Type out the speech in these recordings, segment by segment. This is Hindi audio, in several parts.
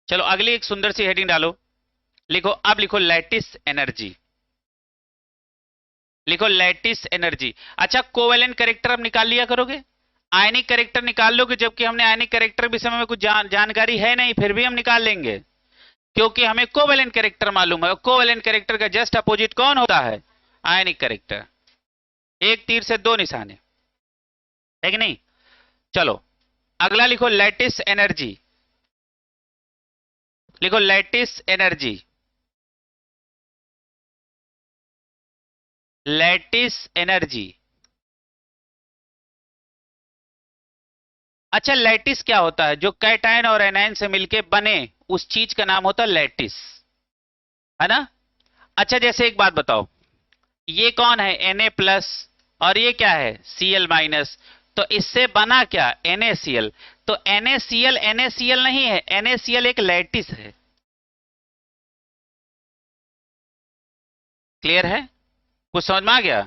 चलो अगली एक सुंदर सी हेडिंग डालो। लिखो, अब लिखो लैटिस एनर्जी। लिखो लैटिस एनर्जी। अच्छा, कोवेलेंट कैरेक्टर अब निकाल लिया करोगे, आयनिक कैरेक्टर निकाल लोगे, जबकि हमने आयनिक कैरेक्टर विषय में कुछ जानकारी है नहीं, फिर भी हम निकाल लेंगे क्योंकि हमें कोवेलेंट कैरेक्टर मालूम है। कोवेलेंट कैरेक्टर का जस्ट अपोजिट कौन होता है? आयनिक कैरेक्टर। एक तीर से दो निशाने, है कि नहीं? चलो अगला लिखो लैटिस एनर्जी। लिखो लैटिस एनर्जी। Lattice energy. अच्छा, लैटिस क्या होता है? जो कैटायन और एनायन से मिलके बने उस चीज का नाम होता है लैटिस, है ना? अच्छा, जैसे एक बात बताओ, ये कौन है? Na+ और ये क्या है? Cl-। तो इससे बना क्या? NaCl। तो NaCl NaCl नहीं है, NaCl एक लैटिस है। क्लियर है? कुछ समझ में आ गया?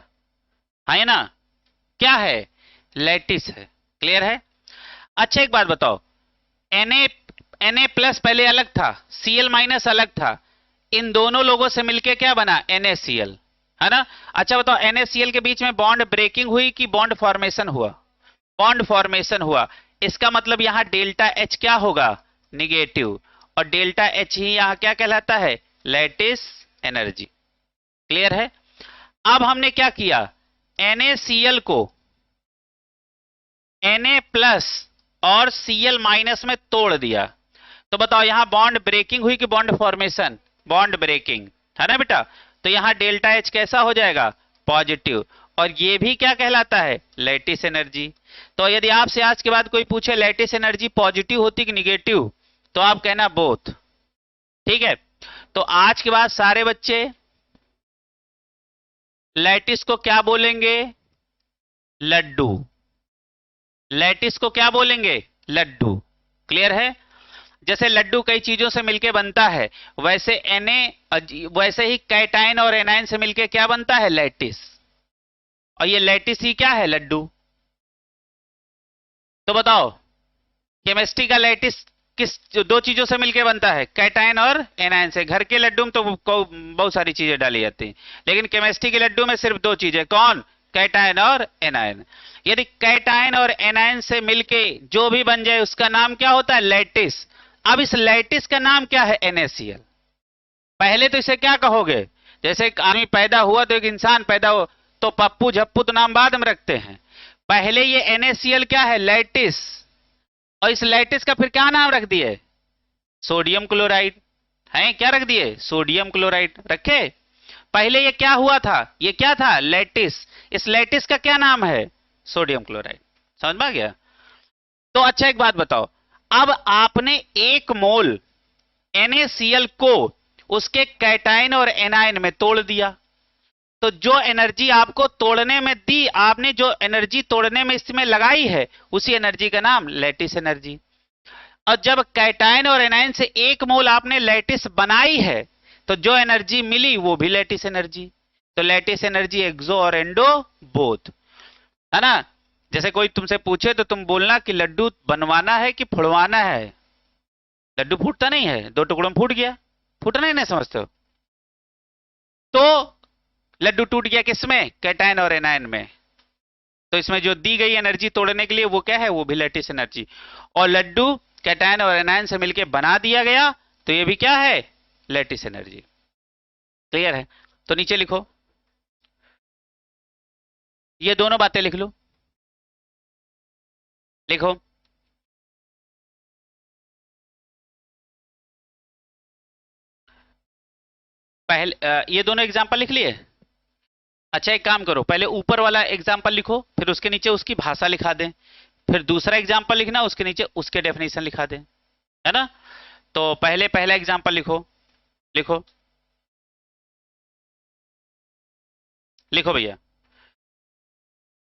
है ना? क्या है? लैटिस है। क्लियर है? अच्छा एक बात बताओ, Na+ पहले अलग था, Cl- अलग था, इन दोनों लोगों से मिलके क्या बना? NaCl, है ना? अच्छा बताओ, NaCl के बीच में बॉन्ड ब्रेकिंग हुई कि बॉन्ड फॉर्मेशन हुआ? बॉन्ड फॉर्मेशन हुआ। इसका मतलब यहां डेल्टा एच क्या होगा? निगेटिव। और डेल्टा एच ही यहां क्या कहलाता है? Lattice energy. क्लियर है? अब हमने क्या किया? NaCl को Na+ और Cl- में तोड़ दिया। तो बताओ, यहां बॉन्ड ब्रेकिंग हुई कि बॉन्ड फॉर्मेशन? बॉन्ड ब्रेकिंग, है ना बेटा? तो यहां डेल्टा एच कैसा हो जाएगा? पॉजिटिव। और ये भी क्या कहलाता है? Lattice energy. तो यदि आपसे आज के बाद कोई पूछे लैटिस एनर्जी पॉजिटिव होती कि निगेटिव, तो आप कहना बोथ। ठीक है? तो आज के बाद सारे बच्चे लैटिस को क्या बोलेंगे? लड्डू। लैटिस को क्या बोलेंगे? लड्डू। क्लियर है? जैसे लड्डू कई चीजों से मिलके बनता है, वैसे वैसे ही कैटायन और एनायन से मिलके क्या बनता है? लैटिस। और ये लैटिस ही क्या है? लड्डू। तो बताओ, केमिस्ट्री का लैटिस किस दो चीजों से मिलके बनता है? कैटायन और एनायन से। घर के लड्डू में तो बहुत सारी चीजें डाली जाती हैं, लेकिन केमिस्ट्री के लड्डू में सिर्फ दो चीजें, कौन? कैटायन और एनायन। यदि कैटायन और एनायन से मिलके जो भी बन जाए उसका नाम क्या होता है? लैटिस। अब इस लैटिस का नाम क्या है? NaCl। पहले तो इसे क्या कहोगे? जैसे एक आदमी पैदा हुआ तो एक इंसान पैदा हो, तो पप्पू झप्पू तो नाम बाद में रखते हैं। पहले ये NaCl क्या है? लैटिस। और इस लैटिस का फिर क्या नाम रख दिए? Sodium chloride. है क्या रख दिए? सोडियम क्लोराइड रखे। पहले ये क्या हुआ था? ये क्या था? लैटिस। इस लैटिस का क्या नाम है? Sodium chloride. समझ में आ गया? तो अच्छा एक बात बताओ, अब आपने एक मोल NaCl को उसके कैटायन और एनायन में तोड़ दिया, तो जो एनर्जी आपको तोड़ने में दी, आपने जो एनर्जी तोड़ने में इसमें लगाई है, उसी एनर्जी का नाम लैटिस एनर्जी। और जब कैटायन और एनायन से एक मोल आपने लैटिस बनाई है, तो जो एनर्जी मिली वो भी लैटिस एनर्जी। तो लैटिस एनर्जी एक्सो और एंडो बोथ, है ना? जैसे कोई तुमसे पूछे तो तुम बोलना कि लड्डू बनवाना है कि फुड़वाना है। लड्डू फूटता नहीं है, दो टुकड़ों में फूट गया। फूटना ही नहीं समझते हो? तो लड्डू टूट गया किसमें? कैटायन और एनायन में। तो इसमें जो दी गई एनर्जी तोड़ने के लिए वो क्या है? वो भी लैटिस एनर्जी। और लड्डू कैटायन और एनायन से मिलकर बना दिया गया, तो ये भी क्या है? Lattice energy. क्लियर है? तो नीचे लिखो, ये दोनों बातें लिख लो। लिखो, पहले ये दोनों एग्जांपल लिख लिए। अच्छा एक काम करो, पहले ऊपर वाला एग्जांपल लिखो, फिर उसके नीचे उसकी भाषा लिखा दें। फिर दूसरा एग्जांपल लिखना, उसके नीचे उसके डेफिनेशन लिखा दें, है ना? तो पहले पहला एग्जांपल लिखो। लिखो, लिखो भैया।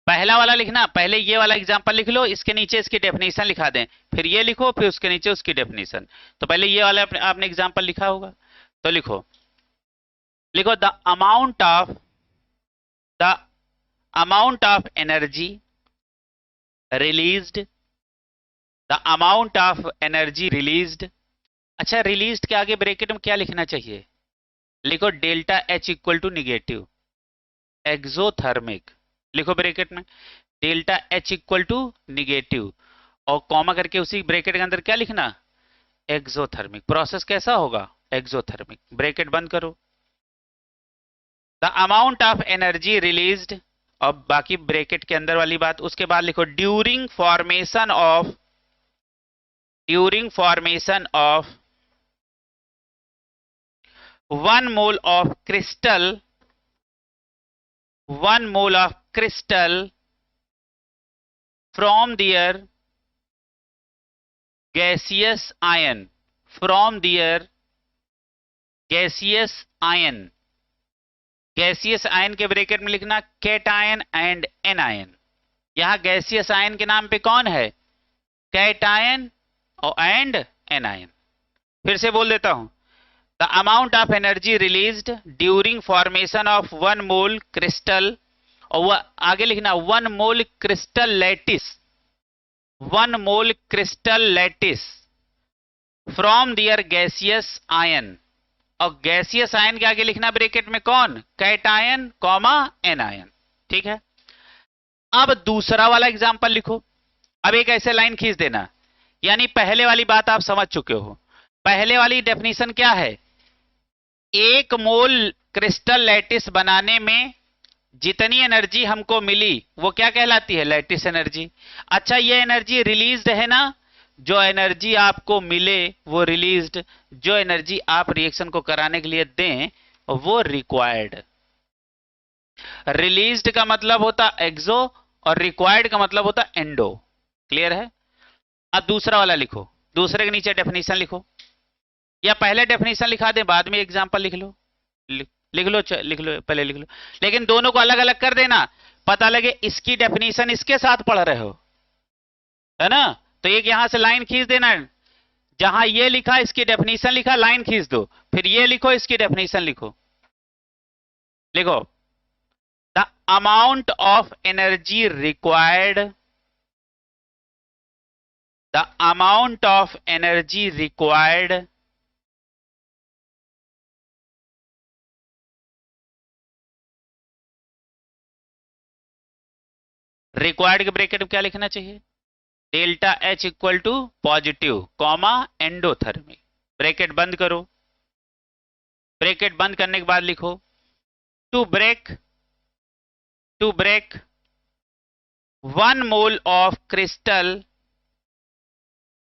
पहला वाला लिखना, पहले ये वाला एग्जांपल लिख लो, इसके नीचे इसकी डेफिनेशन लिखा दें। फिर ये लिखो, फिर उसके नीचे उसकी डेफिनेशन। तो पहले ये वाला आपने एग्जांपल लिखा होगा, तो लिखो। लिखो, the amount of energy released, the amount of energy released अच्छा, रिलीज्ड के आगे ब्रैकेट में क्या लिखना चाहिए? लिखो delta H equal to negative exothermic, लिखो ब्रैकेट में delta H equal to negative, और कॉमा करके उसी ब्रैकेट के अंदर क्या लिखना? एक्सोथर्मिक। प्रोसेस कैसा होगा? एक्सोथर्मिक। ब्रैकेट बंद करो। The amount of energy released, और बाकी ब्रैकेट के अंदर वाली बात, उसके बाद लिखो during formation of 1 mole of crystal from their gaseous ion, from their gaseous ion, gaseous ion के ब्रैकेट में लिखना कैटायन एंड एनायन। यहां गैसियस आयन के नाम पे कौन है? कैटायन और एंड एनायन। फिर से बोल देता हूं, the amount of energy released during formation of 1 mole crystal, और वह आगे लिखना 1 mole crystal lattice, 1 mole crystal lattice from their gaseous ion, और गैसियस आयन के आगे लिखना ब्रैकेट में कौन? Cation comma anion. ठीक है, अब दूसरा वाला एग्जांपल लिखो। अब एक ऐसे लाइन खींच देना, यानी पहले वाली बात आप समझ चुके हो। पहले वाली डेफिनेशन क्या है? 1 मोल क्रिस्टल लैटिस बनाने में जितनी एनर्जी हमको मिली वो क्या कहलाती है? Lattice energy. अच्छा, ये एनर्जी रिलीज्ड है ना? जो एनर्जी आपको मिले वो रिलीज्ड, जो एनर्जी आप रिएक्शन को कराने के लिए दें वो रिक्वायर्ड। रिलीज्ड का मतलब होता एक्सो और रिक्वायर्ड का मतलब होता एंडो। क्लियर है? अब दूसरा वाला लिखो, दूसरे के नीचे डेफिनेशन लिखो, या पहले डेफिनेशन लिखा दें बाद में एग्जांपल लिख लो। लिख लो, लिख लो, पहले लिख लो, लेकिन दोनों को अलग अलग कर देना, पता लगे इसकी डेफिनेशन इसके साथ पढ़ रहे हो, है ना? तो एक यहां से लाइन खींच देना, जहां ये लिखा इसकी डेफिनेशन लिखा, लाइन खींच दो, फिर ये लिखो इसकी डेफिनेशन लिखो। लिखो the amount of energy required, the amount of energy required required के ब्रैकेट में क्या लिखना चाहिए? Delta H equal to positive comma endothermic. Bracket बंद करो। ब्रैकेट बंद करने के बाद लिखो to break 1 mole of crystal,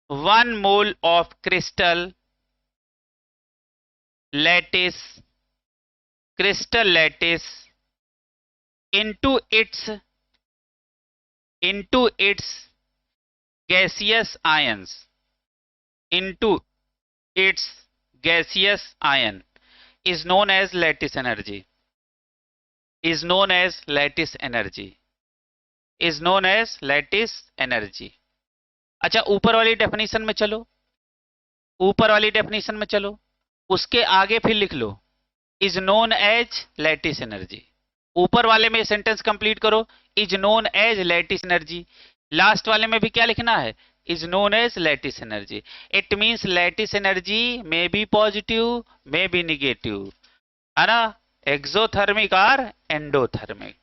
1 mole of crystal lattice, crystal lattice into its gaseous ions, into its gaseous ion is known as lattice energy, is known as lattice energy, is known as lattice energy। अच्छा, ऊपर वाली डेफिनेशन में चलो, ऊपर वाली डेफिनेशन में चलो, उसके आगे फिर लिख लो is known as lattice energy. ऊपर वाले में सेंटेंस कंप्लीट करो, is known as lattice energy. Last वाले में भी क्या लिखना है? Is known as lattice energy. It means lattice energy may be positive, may be negative, है ना? एक्सोथर्मिक और एंडोथर्मिक।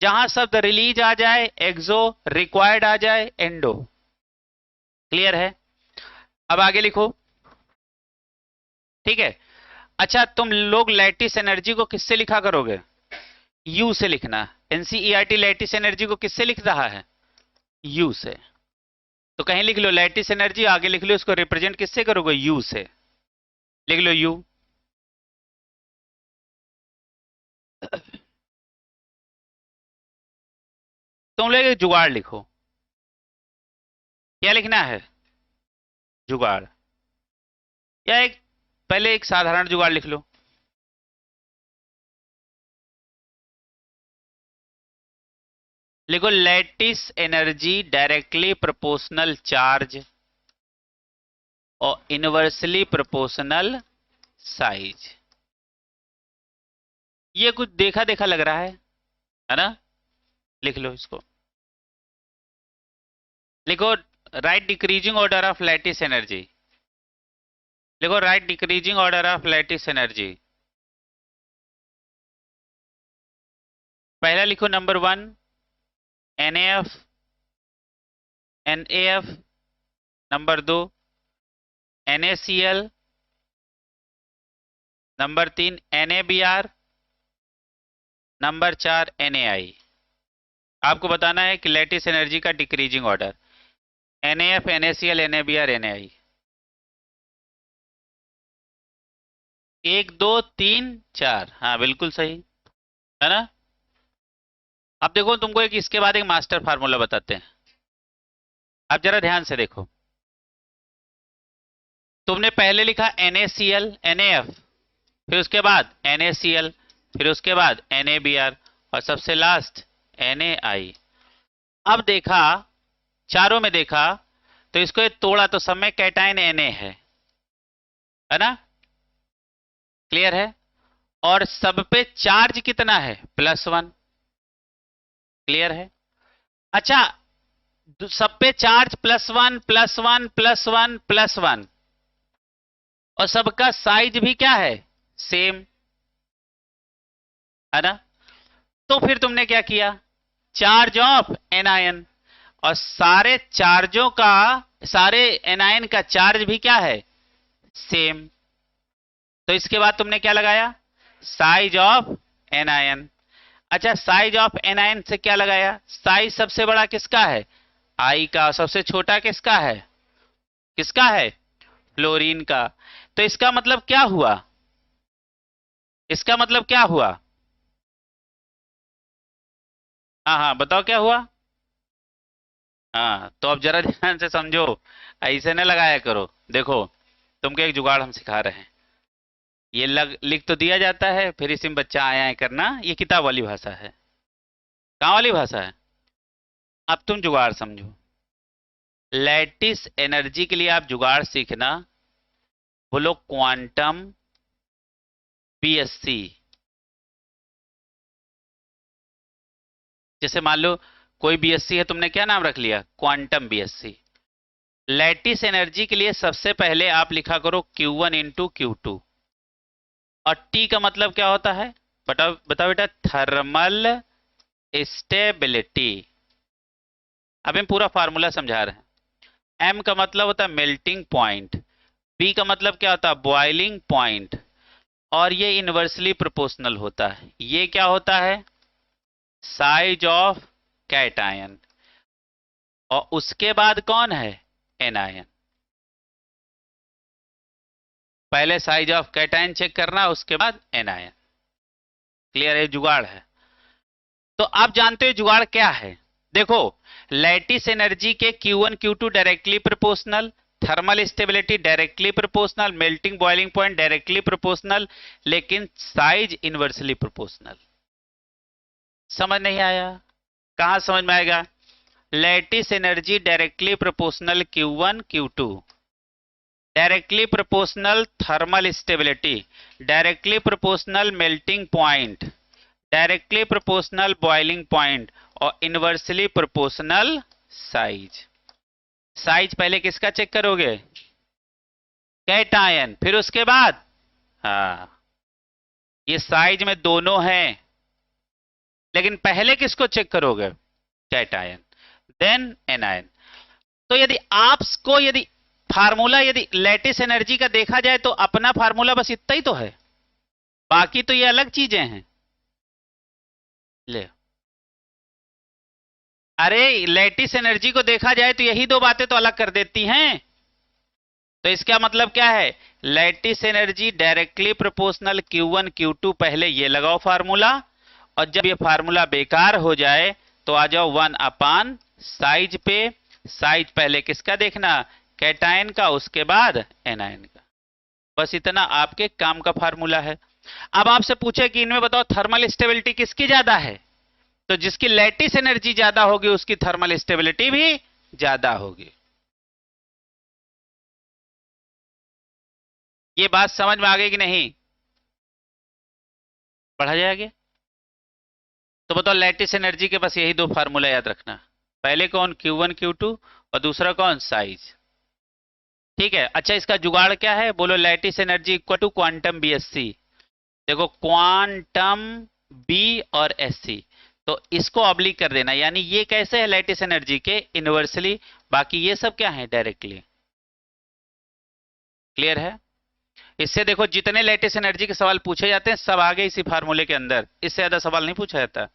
जहां शब्द रिलीज आ जाए एक्सो, रिक्वायर्ड आ जाए एंडो। क्लियर है? अब आगे लिखो। ठीक है, अच्छा तुम लोग लैटिस एनर्जी को किससे लिखा करोगे? यू से लिखना। एनसीईआरटी लैटिस एनर्जी को किससे लिख रहा है? यू से। तो कहीं लिख लो लैटिस एनर्जी, आगे लिख लो इसको रिप्रेजेंट किससे करोगे? यू से। लिख लो यू। तुम लोग एक जुगाड़ लिखो। क्या लिखना है? जुगाड़। या एक पहले एक साधारण जुगाड़ लिख लो। लिखो lattice energy directly proportional charge और इनवर्सली प्रोपोर्शनल साइज। ये कुछ देखा देखा लग रहा है ना? लिख लो इसको। लिखो write decreasing order of lattice energy. देखो, write decreasing order of lattice energy. पहला लिखो number 1 NAF NAF, number 2 NaCl, number 3 NaBr, number 4 NaI। आपको बताना है कि लैटिस एनर्जी का decreasing order NaF NaCl NaBr NaI। 1 2 3 4, हाँ बिल्कुल सही है ना। अब देखो, तुमको एक इसके बाद एक मास्टर फार्मूला बताते हैं। अब जरा ध्यान से देखो, तुमने पहले लिखा NaCl NaF, फिर उसके बाद NaCl, फिर उसके बाद NaBr, और सबसे लास्ट NaI। अब देखा, चारों में देखा, तो इसको ये तोड़ा तो सब में कैटायन Na है ना, क्लियर है। और सब पे चार्ज कितना है, +1, क्लियर है। अच्छा, सब पे चार्ज +1 +1 +1 +1, और सबका साइज भी क्या है, सेम, है ना। तो फिर तुमने क्या किया, चार्ज ऑफ एनायन, और सारे चार्जों का, सारे एनायन का चार्ज भी क्या है, सेम। तो इसके बाद तुमने क्या लगाया, साइज ऑफ एनायन। अच्छा, साइज ऑफ एनायन से क्या लगाया, साइज सबसे बड़ा किसका है, आई का, सबसे छोटा किसका है, किसका है, फ्लोरीन का। तो इसका मतलब क्या हुआ, इसका मतलब क्या हुआ, हाँ हाँ बताओ क्या हुआ। हाँ, तो अब जरा ध्यान से समझो, ऐसे न लगाया करो। देखो, तुमको एक जुगाड़ हम सिखा रहे हैं। ये लिख तो दिया जाता है, फिर इसी में बच्चा आया है करना, ये किताब वाली भाषा है। कहाँ वाली भाषा है। अब तुम जुगाड़ समझो। लैटिस एनर्जी के लिए आप जुगाड़ सीखना, बोलो क्वांटम BSc। जैसे मान लो कोई BSc है, तुमने क्या नाम रख लिया, क्वांटम BSc। लैटिस एनर्जी के लिए सबसे पहले आप लिखा करो Q1 इंटू Q2, और T का मतलब क्या होता है, बताओ बताओ बेटा, थर्मल स्टेबिलिटी। अब हम पूरा फार्मूला समझा रहे हैं। M का मतलब होता है मेल्टिंग पॉइंट, B का मतलब क्या होता है, बॉइलिंग पॉइंट, और ये इनवर्सली प्रोपोर्शनल होता है। ये क्या होता है, साइज ऑफ कैटायन, और उसके बाद कौन है, एनायन। पहले साइज ऑफ कैटायन चेक करना, उसके बाद एनायन, क्लियर है, जुगाड़ है। तो आप जानते हो जुगाड़ क्या है। देखो, लैटिस एनर्जी के Q1 Q2 directly proportional, thermal stability directly proportional, melting boiling point directly proportional, लेकिन साइज इनवर्सली प्रोपोर्शनल। समझ नहीं आया, कहां समझ में आएगा। Lattice energy directly proportional Q1 Q2, directly proportional thermal stability, directly proportional melting point, directly proportional boiling point, और इनवर्सली प्रोपोर्शनल साइज। साइज पहले किसका चेक करोगे, कैटायन, फिर उसके बाद, हाँ, ये साइज में दोनों हैं, लेकिन पहले किसको चेक करोगे, कैटायन, देन एनायन। तो यदि आपको, यदि फार्मूला, यदि लैटिस एनर्जी का देखा जाए तो अपना फार्मूला बस इतना ही तो है, बाकी तो ये अलग चीजें हैं। ले, अरे लैटिस एनर्जी को देखा जाए तो यही दो बातें तो अलग कर देती हैं। तो इसका मतलब क्या है, lattice energy directly proportional Q1 Q2, पहले ये लगाओ फार्मूला, और जब ये फार्मूला बेकार हो जाए तो आ जाओ 1 साइज पे। साइज पहले किसका देखना, कैटायन का, उसके बाद एनायन का। बस इतना आपके काम का फार्मूला है। अब आपसे पूछे कि इनमें बताओ थर्मल स्टेबिलिटी किसकी ज्यादा है, तो जिसकी लैटिस एनर्जी ज्यादा होगी उसकी थर्मल स्टेबिलिटी भी ज्यादा होगी। ये बात समझ में आ गई कि नहीं, पढ़ा जाएगा। तो बताओ, लैटिस एनर्जी के बस यही दो फार्मूला याद रखना, पहले कौन, Q1 Q2, और दूसरा कौन, साइज। ठीक है। अच्छा, इसका जुगाड़ क्या है? बोलो, lattice energy equal to quantum B S C. देखो, क्वांटम बी और एस सी, तो इसको ऑब्लिक कर देना, यानी ये कैसे है लैटिस एनर्जी के इनवर्सली, बाकी ये सब क्या है डायरेक्टली। क्लियर है? इससे देखो, जितने लेटेस्ट एनर्जी के सवाल पूछे जाते हैं सब आगे इसी फार्मूले के अंदर, इससे ज्यादा सवाल नहीं पूछा जाता।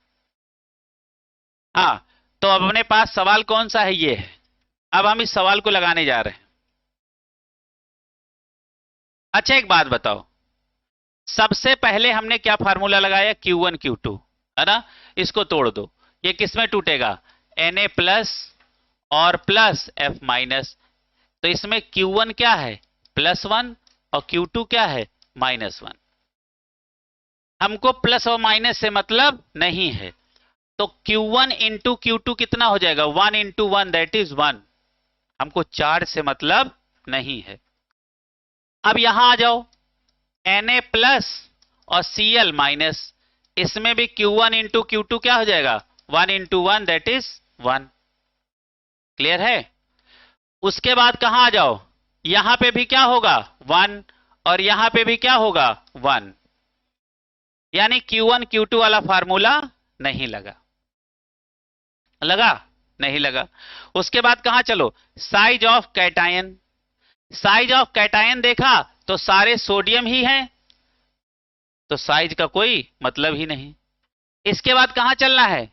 हाँ, तो अब अपने पास सवाल कौन सा है? ये है। अब हम इस सवाल को लगाने जा रहे हैं। अच्छा, एक बात बताओ, सबसे पहले हमने क्या फार्मूला लगाया? Q1 Q2, है ना? इसको तोड़ दो, ये किसमें टूटेगा? Na प्लस और प्लस F माइनस। तो इसमें Q1 क्या है? +1, और Q2 क्या है? -1। हमको प्लस और माइनस से मतलब नहीं है, तो Q1 इंटू Q2 कितना हो जाएगा? 1 इंटू 1 दैट इज 1। हमको चार्ज से मतलब नहीं है। अब यहां आ जाओ, Na प्लस और Cl माइनस, इसमें भी Q1 इंटू Q2 क्या हो जाएगा? 1 इंटू 1 दैट इज 1। क्लियर है? उसके बाद कहां आ जाओ, यहां पे भी क्या होगा? 1, और यहां पे भी क्या होगा? 1। यानी Q1 Q2 वाला फार्मूला नहीं लगा। लगा? नहीं लगा। उसके बाद कहां चलो, size of cation. Size of cation देखा तो सारे सोडियम ही हैं, तो साइज का कोई मतलब ही नहीं। इसके बाद कहां चलना है?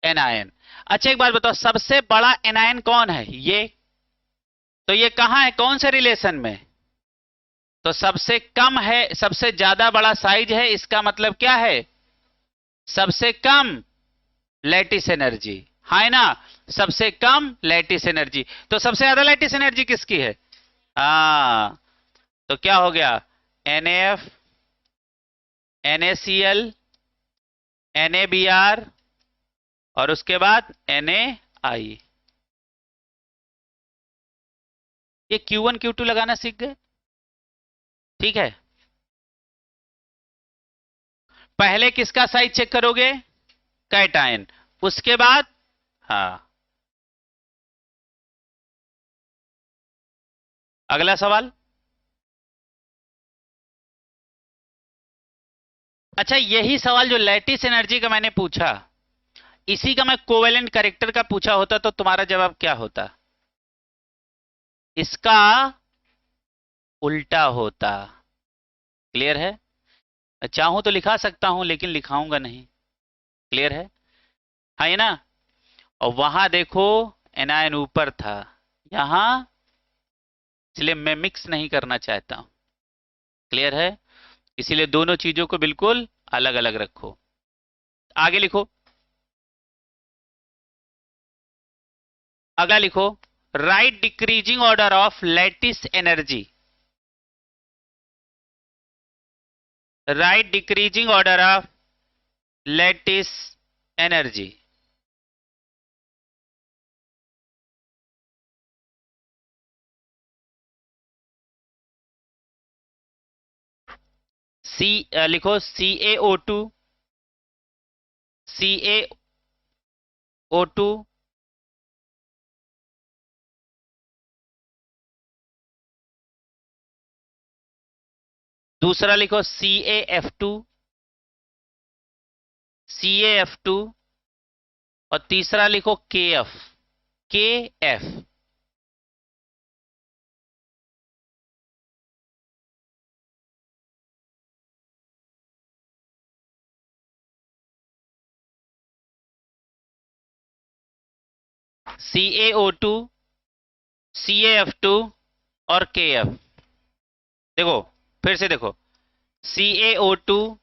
एनायन। अच्छा, एक बात बताओ, सबसे बड़ा एनायन कौन है? ये। तो ये कहां है, कौन से रिलेशन में? तो सबसे कम है, सबसे ज्यादा बड़ा साइज है, इसका मतलब क्या है? सबसे कम लैटिस एनर्जी, है ना? सबसे कम लैटिस एनर्जी। तो सबसे ज्यादा लैटिस एनर्जी किसकी है? हाँ, तो क्या हो गया? NaF, NaCl, NaBr, और उसके बाद NaI। ये Q1 Q2 लगाना सीख गए। ठीक है, पहले किसका साइज चेक करोगे? कैटायन। उसके बाद, हाँ, अगला सवाल। अच्छा, यही सवाल जो लैटिस एनर्जी का मैंने पूछा, इसी का मैं कोवेलेंट कैरेक्टर का पूछा होता तो तुम्हारा जवाब क्या होता? इसका उल्टा होता। क्लियर है? चाहूं तो लिखा सकता हूं, लेकिन लिखाऊंगा नहीं। क्लियर है? हाँ, ये ना। और वहां देखो, एनायन ऊपर था, यहां, इसलिए मैं मिक्स नहीं करना चाहता हूं। क्लियर है? इसीलिए दोनों चीजों को बिल्कुल अलग अलग रखो। आगे लिखो, अगला लिखो, write decreasing order of lattice energy. Write decreasing order of lattice energy. C लिखो, CaO2, CaO2, दूसरा लिखो CaF2, CaF2, और तीसरा लिखो KF, KF। CaO2, CaF2 और KF। देखो, फिर से देखो, CaO2,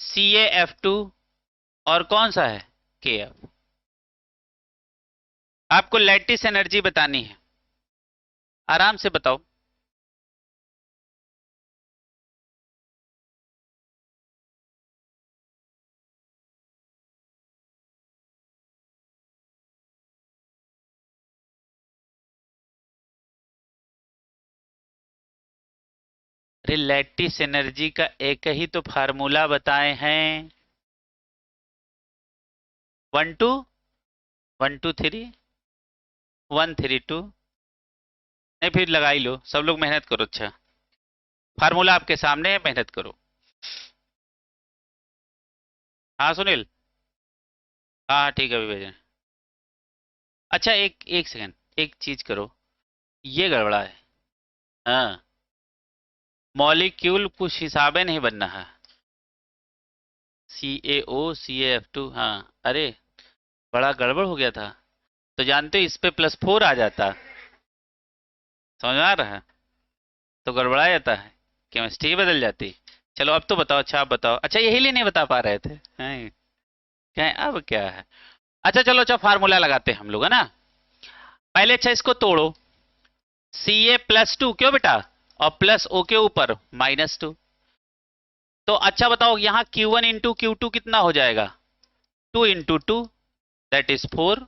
CaF2, और कौन सा है? KF। आपको लैटिस एनर्जी बतानी है, आराम से बताओ। अरे, लैटिस एनर्जी का एक ही तो फार्मूला बताए हैं। 1 2 1 2 3 1 3 2। नहीं फिर लगा ही लो, सब लोग मेहनत करो। अच्छा, फार्मूला आपके सामने है, मेहनत करो। हाँ सुनील। हाँ हाँ ठीक है, अभी भेजें। अच्छा एक एक सेकंड, एक चीज करो, ये गड़बड़ा है। हाँ, मॉलिक्यूल कुछ हिसाबे नहीं बनना है। CaO CaF2, हाँ। अरे बड़ा गड़बड़ हो गया था। तो जानते हो इस पे +4 आ जाता, समझ में आ रहा है? तो गड़बड़ा जाता है, केमिस्ट्री बदल जाती। चलो अब तो बताओ, अच्छा आप बताओ। अच्छा यही लिए नहीं बता पा रहे थे, हैं? क्या है अब, क्या है? अच्छा चलो, अच्छा फार्मूला लगाते हैं हम लोग, है ना। पहले अच्छा इसको तोड़ो। Ca+2 क्यों बेटा, और प्लस O के ऊपर -2। तो अच्छा बताओ, यहाँ Q1 इंटू Q2 कितना हो जाएगा? 2 इंटू 2, दैट इज 4।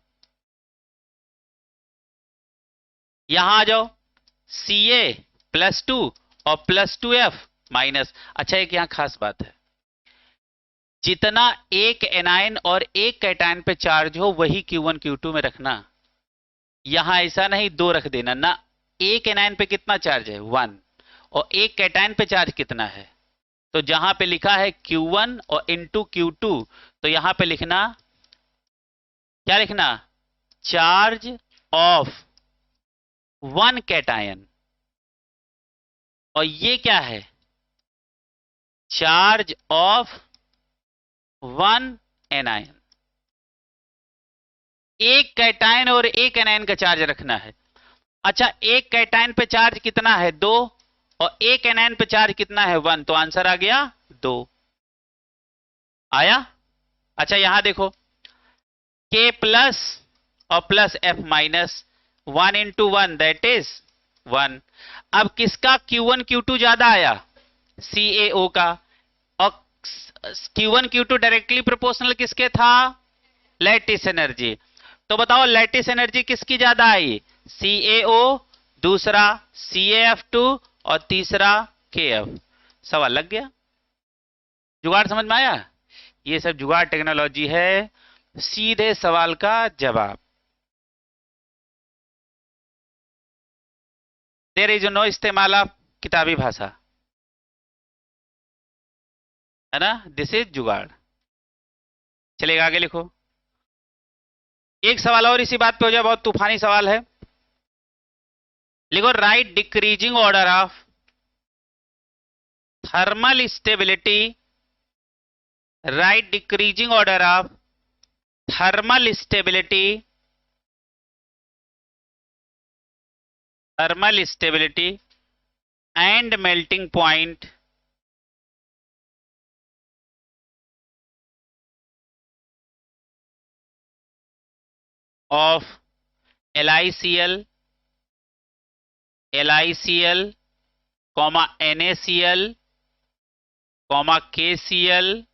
यहां आ जाओ, Ca+2 और +2F माइनस। अच्छा एक यहाँ खास बात है, जितना एक एनायन और एक कैटायन पे चार्ज हो वही Q1 Q2 में रखना। यहां ऐसा नहीं दो रख देना ना। एक एनायन पे कितना चार्ज है? 1। और एक कैटायन पे चार्ज कितना है? तो जहां पे लिखा है Q1 और इंटू Q2, तो यहां पे लिखना, क्या लिखना? Charge of 1 cation. और ये क्या है? Charge of 1 anion. एक कैटायन और एक एनायन का चार्ज रखना है। अच्छा एक कैटायन पे चार्ज कितना है? 2। और एक एनायन पे चार्ज कितना है? 1। तो आंसर आ गया 2। आया? अच्छा यहां देखो, K प्लस और plus F minus, 1 into 1 that is 1। अब किसका Q1 Q2 ज्यादा आया? CaO का। और Q1 Q2 डायरेक्टली प्रोपोर्शनल किसके था? Lattice energy. तो बताओ लैटिस एनर्जी किसकी ज्यादा आई? CaO, दूसरा CaF2 और तीसरा Kf। सवाल लग गया। जुगाड़ समझ में आया? ये सब जुगाड़ टेक्नोलॉजी है, सीधे सवाल का जवाब। देयर इज नो इस्तेमाल ऑफ किताबी भाषा, है ना। दिस इज जुगाड़। चलेगा आगे लिखो। एक सवाल और इसी बात पे हो जाए, बहुत तूफानी सवाल है। लिखो, write decreasing order of thermal stability, right decreasing order of thermal stability, thermal stability and melting point of LiCl, LiCl, NaCl, KCl,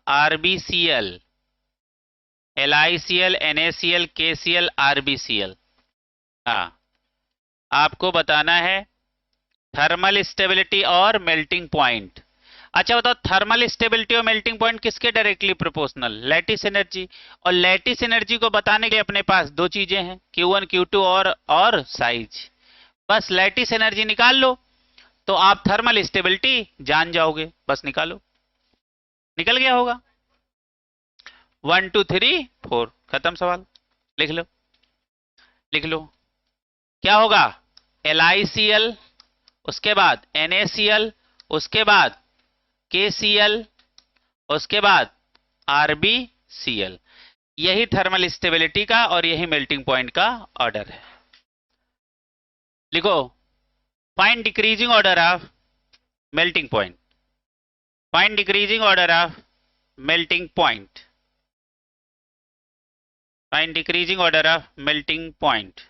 RBCl। LiCl, NaCl, KCl, RBCl। हाँ, आपको बताना है थर्मल स्टेबिलिटी और मेल्टिंग पॉइंट। अच्छा बताओ, थर्मल स्टेबिलिटी और मेल्टिंग पॉइंट किसके डायरेक्टली प्रोपोर्शनल? Lattice energy. और लैटिस एनर्जी को बताने के लिए अपने पास दो चीजें हैं, Q1 Q2 और साइज। बस लैटिस एनर्जी निकाल लो तो आप थर्मल स्टेबिलिटी जान जाओगे। बस निकालो, निकल गया होगा। 1 2 3 4, खत्म सवाल। लिख लो, लिख लो। क्या होगा? LiCl, उसके बाद NaCl, उसके बाद KCl, उसके बाद RBCl। यही थर्मल स्टेबिलिटी का और यही मेल्टिंग पॉइंट का ऑर्डर है। लिखो, find decreasing order of melting point, find decreasing order of melting point, find decreasing order of melting point.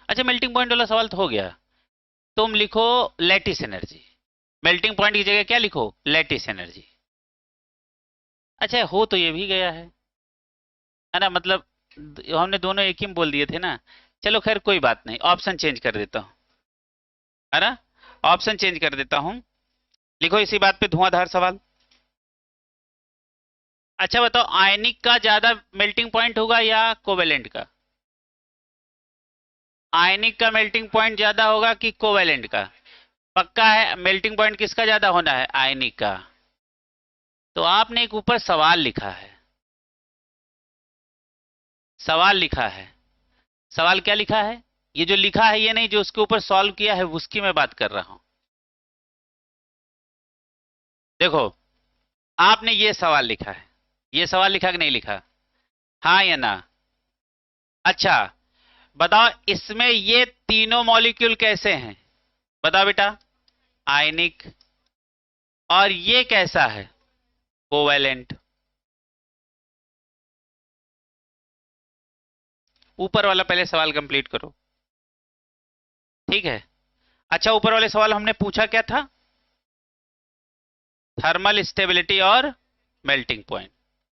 अच्छा मेल्टिंग पॉइंट वाला सवाल तो हो गया। तुम लिखो लैटिस एनर्जी, मेल्टिंग पॉइंट की जगह क्या लिखो? Lattice energy. अच्छा हो तो ये भी गया है ना, मतलब हमने दोनों एक ही में बोल दिए थे ना। चलो खैर कोई बात नहीं, ऑप्शन चेंज कर देता हूं, है ना। ऑप्शन चेंज कर देता हूं। लिखो इसी बात पे धुआंधार सवाल। अच्छा बताओ, आयनिक का ज्यादा मेल्टिंग पॉइंट होगा या कोवेलेंट का? आयनिक का मेल्टिंग पॉइंट ज्यादा होगा कि कोवेलेंट का? पक्का है मेल्टिंग पॉइंट किसका ज्यादा होना है? आयनिक का। तो आपने एक ऊपर सवाल लिखा है, सवाल लिखा है। सवाल क्या लिखा है? ये जो लिखा है ये नहीं, जो उसके ऊपर सॉल्व किया है उसकी मैं बात कर रहा हूं। देखो, आपने ये सवाल लिखा है, ये सवाल लिखा कि नहीं लिखा? हाँ या ना? अच्छा, बताओ इसमें ये तीनों मॉलिक्यूल कैसे हैं? बताओ बेटा। आयनिक। और ये कैसा है? कोवेलेंट। ऊपर वाला पहले सवाल कंप्लीट करो, ठीक है? अच्छा, ऊपर वाले सवाल हमने पूछा क्या था? थर्मल स्टेबिलिटी और मेल्टिंग पॉइंट,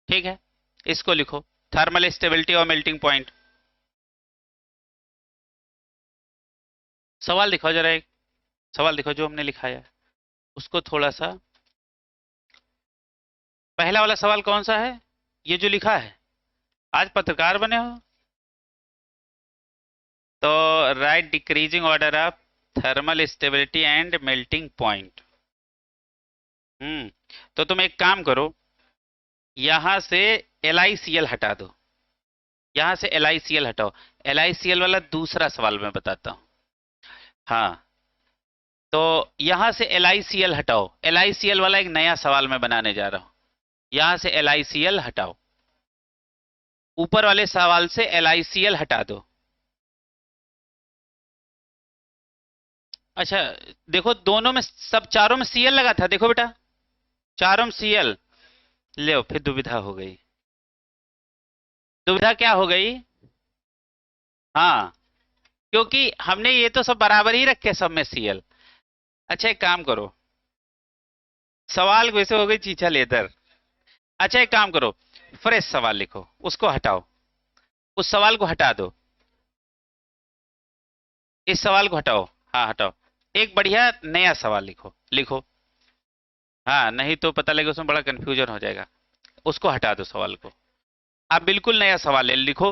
ठीक है? इसको लिखो, थर्मल स्टेबिलिटी और मेल्टिंग पॉइंट। सवाल दिखाओ जरा, एक सवाल दिखाओ जो हमने लिखा है उसको थोड़ा सा। पहला वाला सवाल कौन सा है? ये जो लिखा है, आज पत्रकार बने हो तो। Right decreasing order of thermal stability and melting point. तो तुम एक काम करो, यहां से LiCl हटा दो, यहां से LiCl हटाओ। LiCl वाला दूसरा सवाल मैं बताता हूं। हाँ, तो यहां से LiCl हटाओ, LiCl वाला एक नया सवाल मैं बनाने जा रहा हूं। यहां से LiCl हटाओ, ऊपर वाले सवाल से LiCl हटा दो। अच्छा, देखो दोनों में, सब चारों में Cl लगा था, देखो बेटा, चारों में Cl। ले फिर दुविधा हो गई। दुविधा क्या हो गई? हाँ, क्योंकि हमने ये तो सब बराबर ही रखे, सब में Cl। अच्छा एक काम करो, सवाल वैसे हो गई चीचा लेदर। अच्छा एक काम करो, फ्रेश सवाल लिखो, उसको हटाओ, उस सवाल को हटा दो, इस सवाल को हटाओ। हाँ हटाओ, एक बढ़िया नया सवाल लिखो, लिखो। हाँ, नहीं तो पता लगे उसमें बड़ा कंफ्यूजन हो जाएगा। उसको हटा दो सवाल को, आप बिल्कुल नया सवाल लिखो।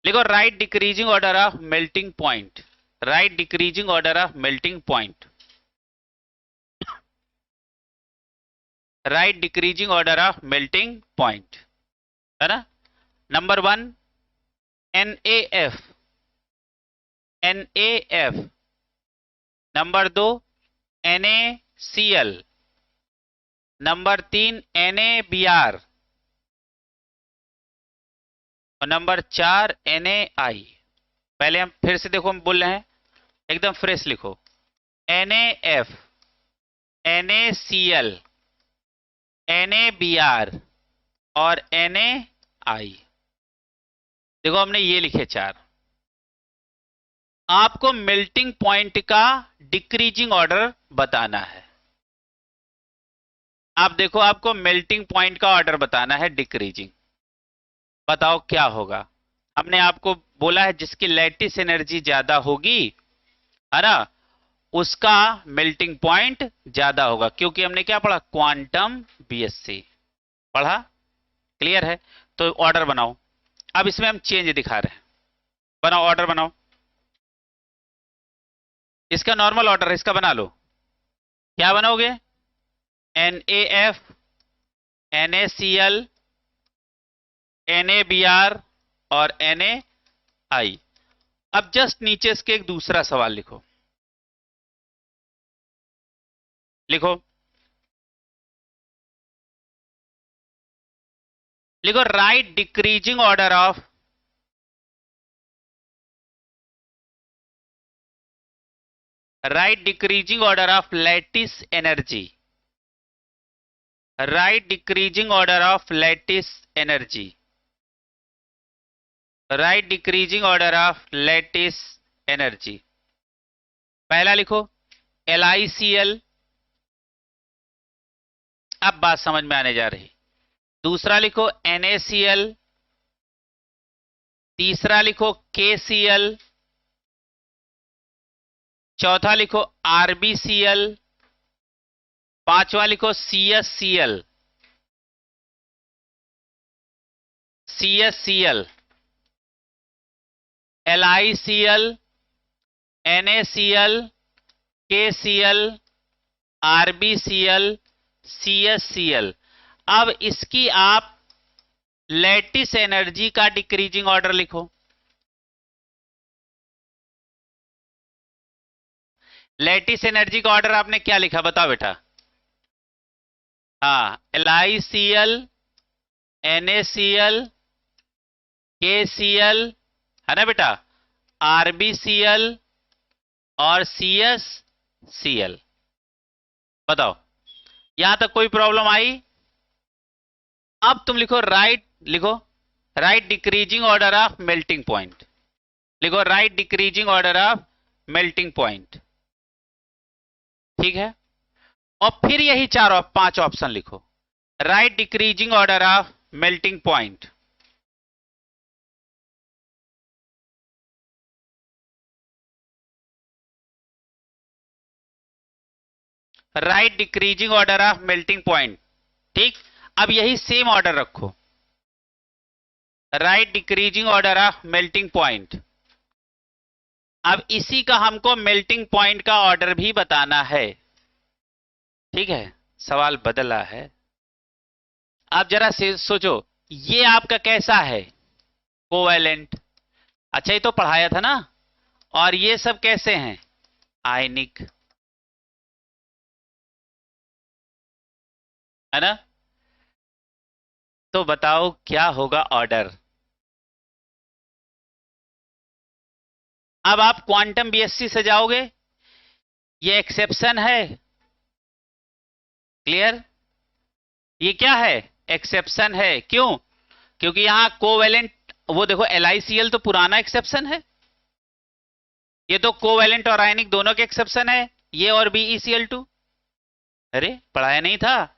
लिखो, write decreasing order of melting point. Write decreasing order of melting point. Write decreasing order of melting point, है ना? Number 1 NaF, NaF। Number 2 NaCl। Number 3 NaBr। और नंबर 4 NaI। पहले हम फिर से देखो, हम बोल रहे हैं एकदम फ्रेश लिखो। NaF, NaCl, NaBr और NaI। देखो हमने ये लिखे 4। आपको मेल्टिंग पॉइंट का डिक्रीजिंग ऑर्डर बताना है। आप देखो, आपको मेल्टिंग पॉइंट का ऑर्डर बताना है डिक्रीजिंग। बताओ क्या होगा? हमने आपको बोला है जिसकी लैटिस एनर्जी ज्यादा होगी, है ना, उसका मेल्टिंग पॉइंट ज्यादा होगा, क्योंकि हमने क्या पढ़ा? क्वांटम BSc पढ़ा। क्लियर है? तो ऑर्डर बनाओ। अब इसमें हम चेंज दिखा रहे हैं, बनाओ ऑर्डर बनाओ। इसका नॉर्मल ऑर्डर है, इसका बना लो। क्या बनाओगे? NaF, NaCl, NaBr और NaI। अब जस्ट नीचे इसके एक दूसरा सवाल लिखो, लिखो, लिखो, write decreasing order of, right decreasing order of lattice energy. Write decreasing order of lattice energy. Write decreasing order of lattice energy. पहला लिखो LiCl। अब बात समझ में आने जा रही। दूसरा लिखो NaCl। तीसरा लिखो KCl। चौथा लिखो RbCl। पांचवा लिखो CsCl। CSCl, LiCl, NaCl, KCl, RbCl, CSCl। अब इसकी आप लैटिस एनर्जी का डिक्रीजिंग ऑर्डर लिखो। लैटिस एनर्जी का ऑर्डर आपने क्या लिखा बताओ बेटा? हाँ, LiCl, NaCl, KCl है ना बेटा, RbCl और CSCl। बताओ यहां तक कोई प्रॉब्लम आई? अब तुम लिखो write decreasing order of melting point. लिखो write decreasing order of melting point. ठीक है, और फिर यही 5 ऑप्शन लिखो। Write decreasing order of melting point. Write decreasing order of melting point. ठीक, अब यही सेम ऑर्डर रखो, write decreasing order of melting point. अब इसी का हमको मेल्टिंग पॉइंट का ऑर्डर भी बताना है। ठीक है, सवाल बदला है। आप जरा से सोचो, ये आपका कैसा है? कोवैलेंट। अच्छा, ये तो पढ़ाया था ना। और ये सब कैसे हैं? आयनिक, है ना? तो बताओ क्या होगा ऑर्डर? अब आप क्वांटम बीएससी से जाओगे, ये एक्सेप्शन है। क्लियर? ये क्या है? एक्सेप्शन है। क्यों? क्योंकि यहां कोवैलेंट, वो देखो LiCl तो पुराना एक्सेप्शन है, ये तो कोवैलेंट और आयनिक दोनों के एक्सेप्शन है, ये और BeCl2। अरे पढ़ाया नहीं था?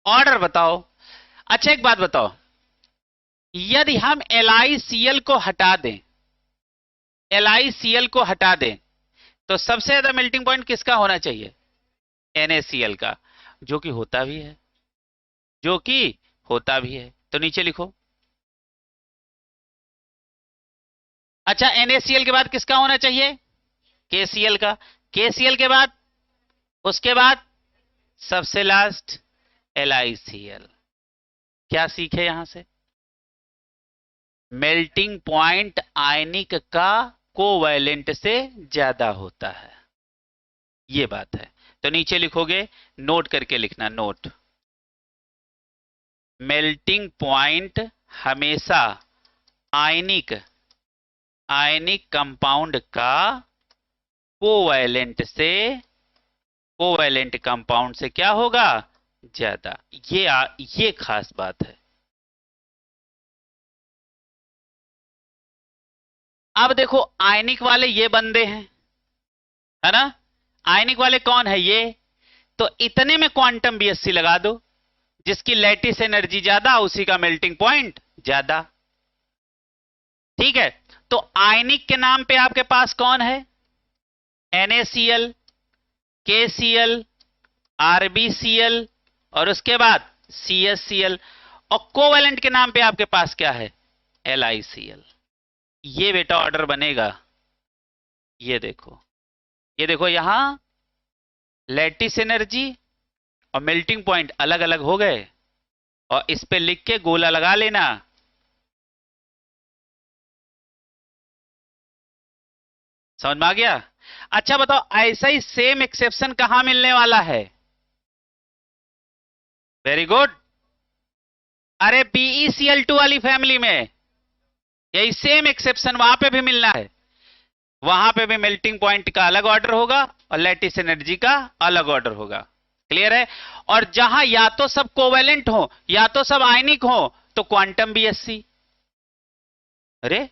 ऑर्डर बताओ। अच्छा एक बात बताओ, यदि हम LiCl को हटा दें, LiCl को हटा दें, तो सबसे ज्यादा मेल्टिंग पॉइंट किसका होना चाहिए? NaCl का, जो कि होता भी है, जो कि होता भी है। तो नीचे लिखो। अच्छा, NaCl के बाद किसका होना चाहिए? KCl का। KCl के बाद, उसके बाद सबसे लास्ट LiCl। क्या सीखे यहां से? मेल्टिंग पॉइंट आयनिक का कोवैलेंट से ज्यादा होता है, ये बात है। तो नीचे लिखोगे, नोट करके लिखना, नोट। मेल्टिंग पॉइंट हमेशा आयनिक कंपाउंड का कोवैलेंट कंपाउंड से क्या होगा? ज्यादा। ये खास बात है। अब देखो, आयनिक वाले ये बंदे हैं, है ना? आयनिक वाले कौन है? ये तो इतने में क्वांटम बीएससी लगा दो, जिसकी लैटिस एनर्जी ज्यादा, उसी का मेल्टिंग पॉइंट ज्यादा। ठीक है, तो आयनिक के नाम पे आपके पास कौन है? NaCl, KCl, RbCl और उसके बाद CSCl। और कोवैलेंट के नाम पे आपके पास क्या है? LiCl। ये बेटा ऑर्डर बनेगा। ये देखो यहां लैटिस एनर्जी और मेल्टिंग पॉइंट अलग अलग हो गए, और इस पे लिख के गोला लगा लेना। समझ में आ गया? अच्छा बताओ, ऐसा ही सेम एक्सेप्शन कहां मिलने वाला है? Very good. अरे BeCl2 वाली फैमिली में यही सेम एक्सेप्शन वहां पे भी मिलना है। वहां पे भी मेल्टिंग पॉइंट का अलग ऑर्डर होगा और लैटिस एनर्जी का अलग ऑर्डर होगा। क्लियर है? और जहां या तो सब कोवैलेंट हो या तो सब आयनिक हो, तो क्वांटम बीएससी। अरे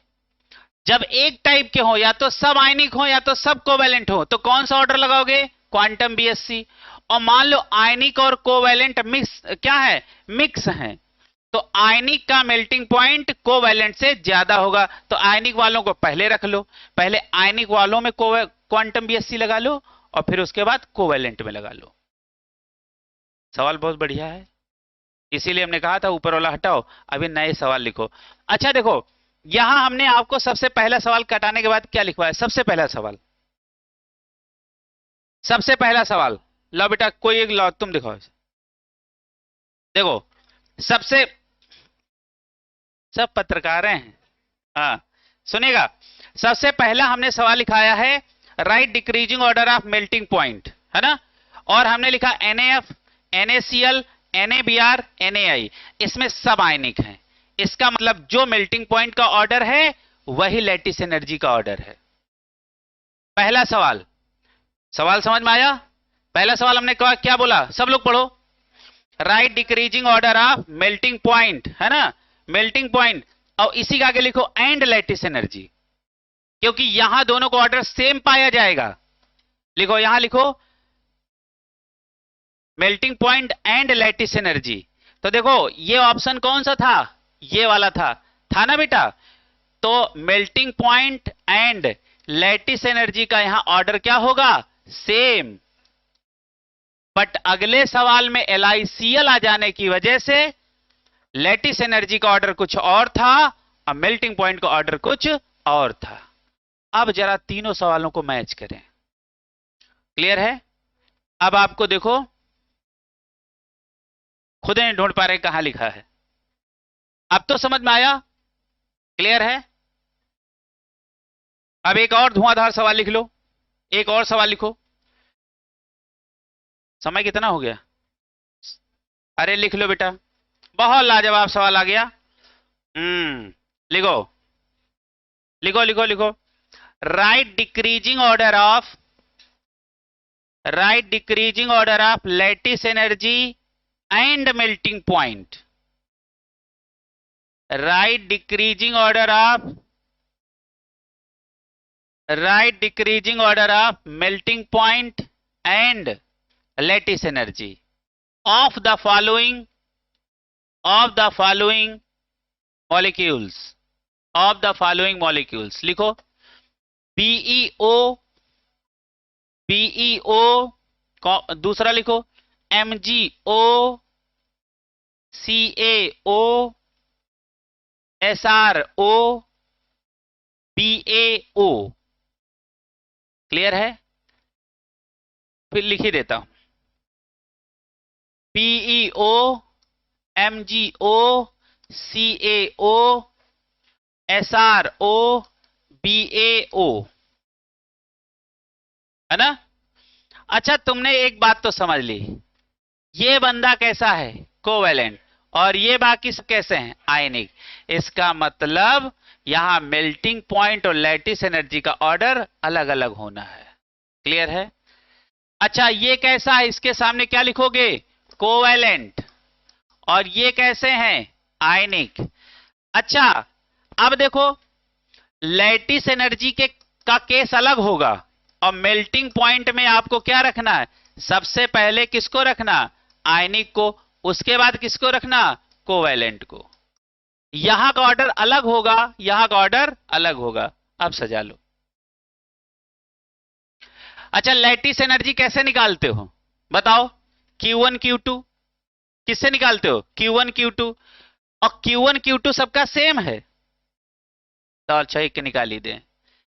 जब एक टाइप के हो, या तो सब आयनिक हो या तो सब कोवैलेंट हो, तो कौन सा ऑर्डर लगाओगे? Quantum BSc. और मान लो आयनिक और कोवैलेंट मिक्स, क्या है? मिक्स है, तो आयनिक का मेल्टिंग पॉइंट कोवैलेंट से ज्यादा होगा। तो आयनिक वालों को पहले रख लो, पहले आयनिक वालों में क्वांटम बीएससी लगा लो, और फिर उसके बाद कोवैलेंट में लगा लो। सवाल बहुत बढ़िया है, इसीलिए हमने कहा था ऊपर वाला हटाओ, अभी नए सवाल लिखो। अच्छा देखो, यहां हमने आपको सबसे पहला सवाल कटाने के बाद क्या लिखवाया, सबसे पहला सवाल, सबसे पहला सवाल, लो बेटा कोई एक लो, तुम दिखाओ। देखो सबसे, सब पत्रकार हैं, हाँ सुनेगा। सबसे पहला हमने सवाल लिखाया है right decreasing order of melting point, है ना, और हमने लिखा NaF, NaCl, NaBr, NaI, इसमें सब आयनिक हैं। इसका मतलब जो मेल्टिंग पॉइंट का ऑर्डर है वही लैटिस एनर्जी का ऑर्डर है। पहला सवाल, सवाल समझ में आया? पहला सवाल हमने कहा क्या बोला, सब लोग पढ़ो, right decreasing order of melting point, है ना, मेल्टिंग पॉइंट, और इसी के आगे लिखो एंड लैटिस एनर्जी, क्योंकि यहां दोनों को ऑर्डर सेम पाया जाएगा। लिखो, यहां लिखो melting point and lattice energy. तो देखो ये ऑप्शन कौन सा था, ये वाला था ना बेटा। तो melting point and lattice energy का यहां ऑर्डर क्या होगा, सेम। बट अगले सवाल में LiCl आ जाने की वजह से लैटिस एनर्जी का ऑर्डर कुछ और था और मेल्टिंग पॉइंट का ऑर्डर कुछ और था। अब जरा तीनों सवालों को मैच करें, क्लियर है? अब आपको देखो, खुद नहीं ढूंढ पा रहे कहां लिखा है, अब तो समझ में आया, क्लियर है? अब एक और धुआंधार सवाल लिख लो, एक और सवाल लिखो। समय कितना हो गया? अरे लिख लो बेटा, बहुत लाजवाब सवाल आ गया। लिखो लिखो लिखो लिखो, write decreasing order of lattice energy and melting point, write decreasing order of melting point and lattice energy of the following molecules, लिखो BeO, दूसरा लिखो MgO, CaO, SrO, BaO, clear है? फिर लिख ही देता हूं, PeO, MgO, CaO, SrO, BaO, है ना? अच्छा तुमने एक बात तो समझ ली, ये बंदा कैसा है, कोवेलेंट, और ये बाकी सब कैसे हैं, आयनिक। इसका मतलब यहां मेल्टिंग पॉइंट और लैटिस एनर्जी का ऑर्डर अलग अलग होना है, क्लियर है? अच्छा ये कैसा है, इसके सामने क्या लिखोगे, कोवेलेंट, और ये कैसे हैं, आयनिक। अच्छा अब देखो, लैटिस एनर्जी का केस अलग होगा, और मेल्टिंग पॉइंट में आपको क्या रखना है, सबसे पहले किसको रखना, आयनिक को, उसके बाद किसको रखना, कोवेलेंट को। यहां का ऑर्डर अलग होगा, यहां का ऑर्डर अलग होगा। अब सजा लो। अच्छा लैटिस एनर्जी कैसे निकालते हो बताओ, Q1 Q2 किससे निकालते हो, Q1 Q2, और Q1 Q2 सबका सेम है, तो अच्छा एक निकाल ही दें।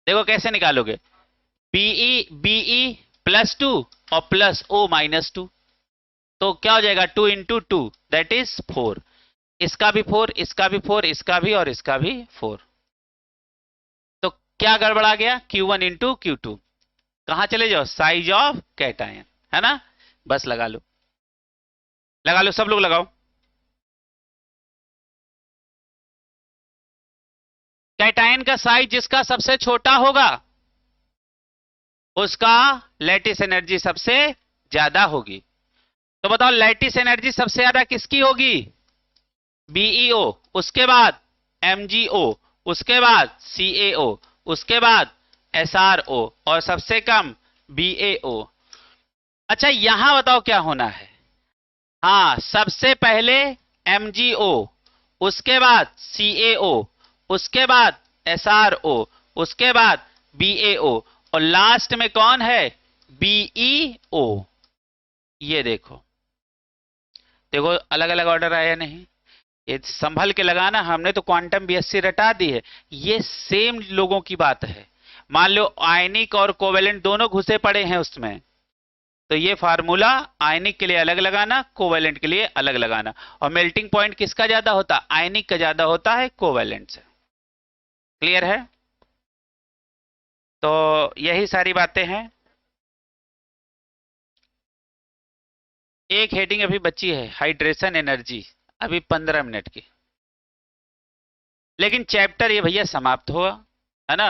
देखो कैसे निकालोगे, BE +2 और +O -2, तो क्या हो जाएगा, 2 × 2 दैट इज 4, इसका भी 4, इसका भी 4, इसका भी और इसका भी 4। तो क्या गड़बड़ा गया, Q1 × Q2, कहां चले जाओ, साइज ऑफ कैटायन, है ना? बस लगा लो, लगा लो, सब लोग लगाओ। कैटायन का साइज जिसका सबसे छोटा होगा उसका लैटिस एनर्जी सबसे ज्यादा होगी। तो बताओ लैटिस एनर्जी सबसे ज्यादा किसकी होगी, BeO, उसके बाद MgO, उसके बाद CaO, उसके बाद SrO, और सबसे कम BaO। अच्छा यहां बताओ क्या होना है, हाँ सबसे पहले MgO, उसके बाद CaO, उसके बाद SrO, उसके बाद BaO, और लास्ट में कौन है, BeO। ये देखो देखो अलग अलग ऑर्डर आया नहीं, ये संभल के लगाना, हमने तो क्वांटम बीएससी रटा दी है, ये सेम लोगों की बात है। मान लो आयनिक और कोवेलेंट दोनों घुसे पड़े हैं उसमें, तो ये फार्मूला आयनिक के लिए अलग लगाना, कोवेलेंट के लिए अलग लगाना। और मेल्टिंग पॉइंट किसका ज्यादा होता है? आयनिक का ज्यादा होता है कोवेलेंट से। क्लियर है? तो यही सारी बातें हैं। एक हेडिंग अभी बची है, हाइड्रेशन एनर्जी, अभी 15 मिनट की, लेकिन चैप्टर ये भैया समाप्त हुआ है ना।